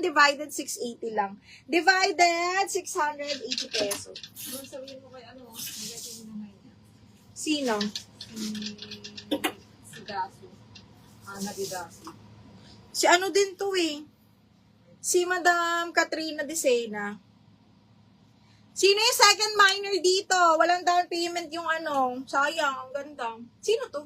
divided 680 lang. Divided 680 pesos. Doon sabihin mo kay ano, nilagay mo naman niya. Sino? Si Daso. Ana di Daso. Si ano din to eh. Si Madam Katrina Desena. Sino yung second minor dito? Walang down payment yung ano. Sayang, ang ganda. Sino to?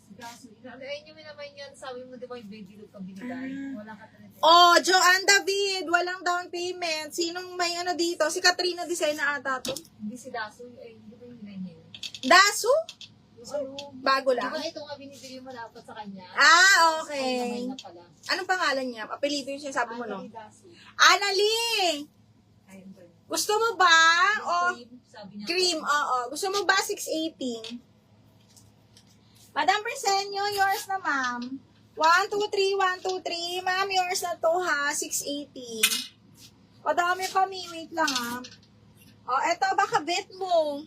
Si Daso. Inalain niyo naman yan. Sabi mo, di ba yung baby look kang binigay? Walang katanit. Oh, Joanne David, walang down payment. Sinong may ano dito? Si Katrina Desena ata to. Hindi si Daso. Ay, hindi ba yung binigay niya yun? Dasu? Yung ano, Bago di lang. ba ito nga binibigay mo dapat sa kanya? Ah, Ay, okay. naman na pala. Anong pangalan niya? Apelyido yung sinasabi mo, no? Ana di Daso. Annalie! Ayun ba? Gusto mo ba? O, Cream, sabi niya. cream, oo. Gusto mo ba 618? Madam Presenyo, yours na, ma'am. 1, 2, 3, 1, 2, 3. Ma'am, yours na to, ha? 618. Padami kami. Wait lang, ha? O, eto, baka bet mo.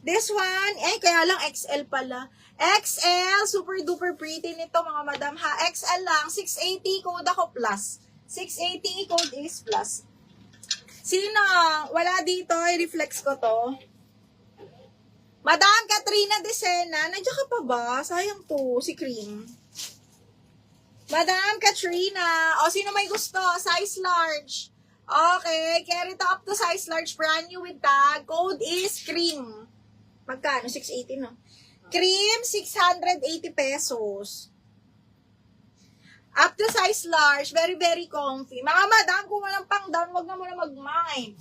This one, kaya lang XL pala. XL, super duper pretty nito, mga madam, ha? XL lang, 680, code ako plus. 680, code is plus. Sino? Wala dito, i-reflex ko to. Madam Katrina Desena, nandiyan ka pa ba? Sayang to, si Cream. Madam Katrina, o sino may gusto? Size large. Okay, carry to up to size large, brand new with tag. Code is Cream. Magkano? 680, no? Cream, 680 pesos. Up to size large, very, very comfy. Mga madam, kung walang pang down, wag na muna mag-mind.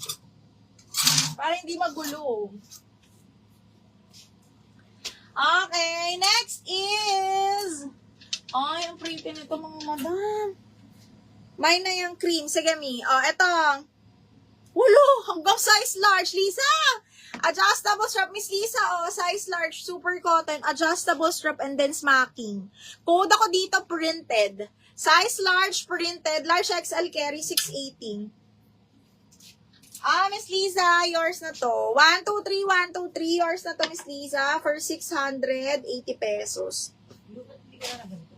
Para hindi magulo. Okay, next is... Ay, ang pretty nito mga madam. May na yung cream. Sige, Mi. O, eto. Walo, hanggang size large. Lisa! Adjustable strap, Miss Lisa. O, size large, super cotton, adjustable strap, and then smacking. Code ako dito, printed. Size large, printed. Large XL carry, 618. Miss Liza, yours na to. 1, 2, 3, 1, 2, 3. Yours na to, Miss Liza, for 680 pesos. Hindi ka na ganito.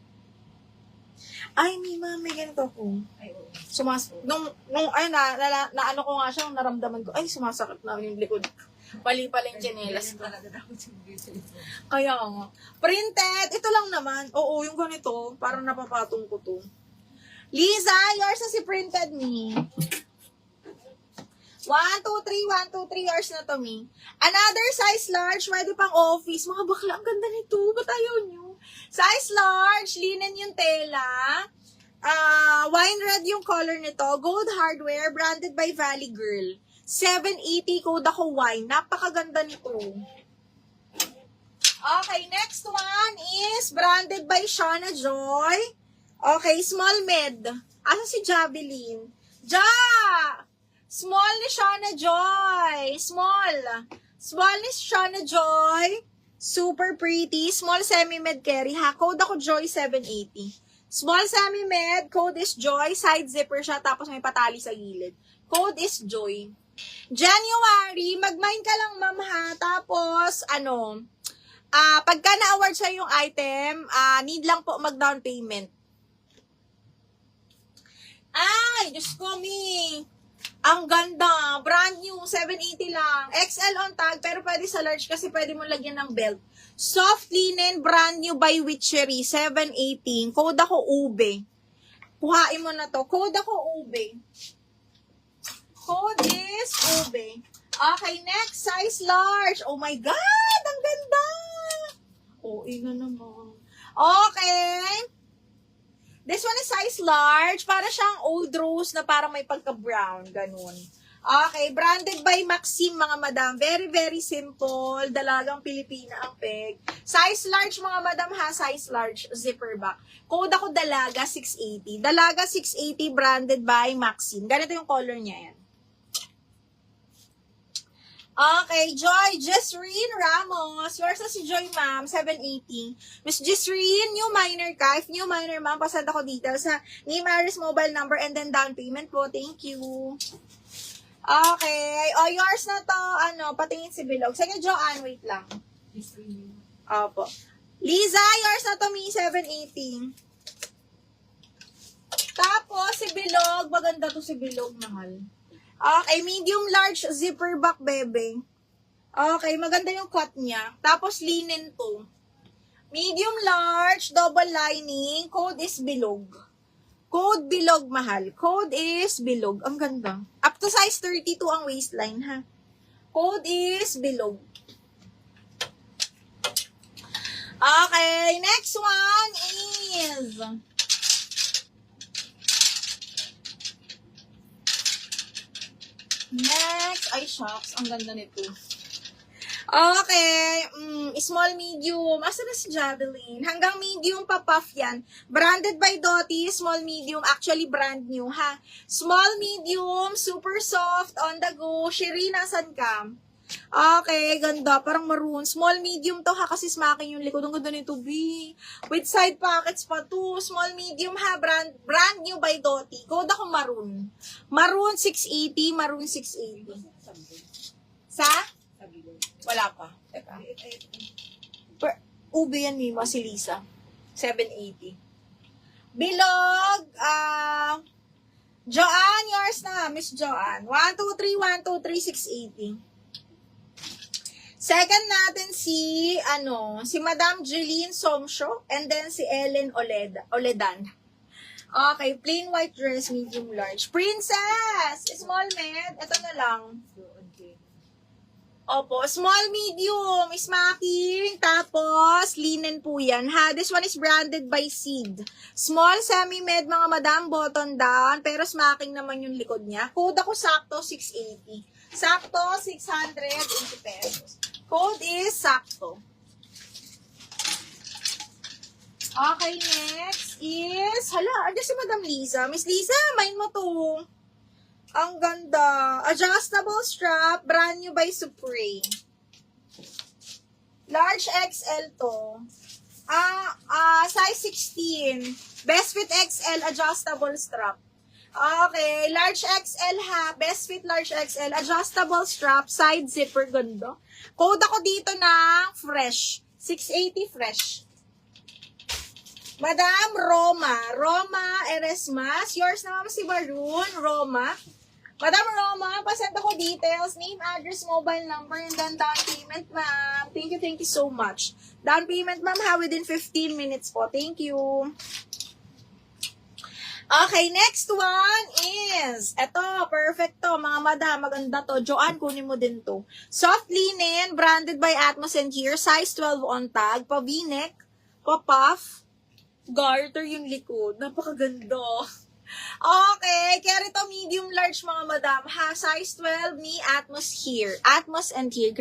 Ay, Mima, may ganito ko. Ay, oo. Ano ko nga siya, naramdaman ko, ay, sumasakit na yung likod. Pali-pala yung tsinelas ko. Talaga dapat yung beauty. Kaya nga. Printed, ito lang naman. Oo, yung ganito, parang napapatong ko to. Liza, yours na si printed me. 1, 2, 3, 1, 2, 3 yours na to me. Another size large, pwede pang office. Mga bakla, ang ganda nito. Ba't ayaw nyo? Size large, linen yung tela. Wine red yung color nito. Gold hardware, branded by Valley Girl. 780, code ako wine. Napakaganda nito. Okay, next one is branded by Shauna Joy. Okay, small med. Asa si Javelin? Small ni Shauna Joy. Small ni Shauna Joy. Super pretty. Small semi-med carry. Ha, code ako Joy 780. Small semi-med, code is Joy. Side zipper siya, tapos may patali sa gilid. Code is Joy. January, mag-mine ka lang, ma'am, ha. Tapos, pagka na-award sa yung item, need lang po mag-down payment. Ay, Diyos ko, Mi. Ang ganda. Brand new, 780 lang. XL on tag, pero pwede sa large kasi pwede mo lagyan ng belt. Soft linen, brand new by Witchery, 718. Code ako Ube. Kuhain mo na to. Code ako Ube. Code is Ube. Okay, next, size large. Oh my God, ang ganda. Oh, ina naman. Okay. This one is size large. Para siyang old rose na parang may pagka-brown. Ganun. Okay. Branded by Maxim, mga madam. Very, very simple. Dalagang Pilipina ang peg. Size large, mga madam, ha. Size large. Zipper back. Code ako Dalaga 680. Dalaga 680 branded by Maxim. Ganito yung color niya yan. Okay, Joy Jesreen Ramos. Yours na si Joy, ma'am. 780. Miss Jesreen, new minor ka. If new minor, ma'am, pasend ako details sa ni Maris mobile number and then down payment po. Thank you. Okay. O, yours na to. Patingin si Bilog. Sige, Joanne, wait lang. Opo. Liza, yours na to, me. 780. Tapos, si Bilog. Maganda to si Bilog, mahal. Okay, medium large zipper back, bebe. Okay, maganda yung cut niya. Tapos, linen to. Medium large, double lining. Code is Bilog. Code Bilog, mahal. Code is Bilog. Ang ganda. Up to size 32 ang waistline, ha? Code is Bilog. Okay, next one is... Next, ay shucks, ang ganda nito. Okay, small, medium. Asa na si Jadeline? Hanggang medium pa puff yan. Branded by Doty, small, medium. Actually, brand new, ha? Small, medium, super soft, on the go. Shiri, nasan ka? Okay, ganda. Parang maroon. Small, medium to, ha? Kasi smacking yung likod. Ang ganda nito, B. With side pockets pa to. Small, medium, ha? Brand new by Doty. Code ako maroon. Maroon 680, maroon 680. Sa? Wala pa. Teka. Ube yan, Mima, si Lisa. 780. Bilog, Joanne, yours na, Miss Joanne. 1, 2, 3, 1, 2, 3, 680. Second natin si Madam Jeline Somsho, and then si Ellen Oledan. Okay, plain white dress, medium large. Princess! Small med, ito na lang. Opo, small, medium, smacking, tapos linen po yan, ha? This one is branded by Seed. Small, semi-med, mga madam, button down, pero smacking naman yung likod niya. Code ako sakto, 680. Sakto, 680 pesos. Code is sakto. Okay, next is, andyan si Madam Lisa. Miss Lisa, main mo to. Ang ganda. Adjustable strap, brand new by Supreme. Large XL to. Size 16. Best fit XL, adjustable strap. Okay, large XL ha. Best fit large XL, adjustable strap, side zipper, ganda. Code ako dito ng fresh. 680 fresh. Madam Roma Eresmas. Yours naman si Maroon, Roma. Madam Roma, pasend ako details, name, address, mobile number, and then down payment, ma'am. Thank you so much. Down payment, ma'am, ha, within 15 minutes po. Thank you. Okay, next one is, eto, perfect to, mga madam, maganda to. Joanne, kunin mo din to. Soft linen, branded by Atmos and Here, size 12 on tag, pa V-neck, pa puff, garter yung likod. Napakaganda. Okay, kaya ito medium large mga madam, ha, size 12 ni Atmos and Here.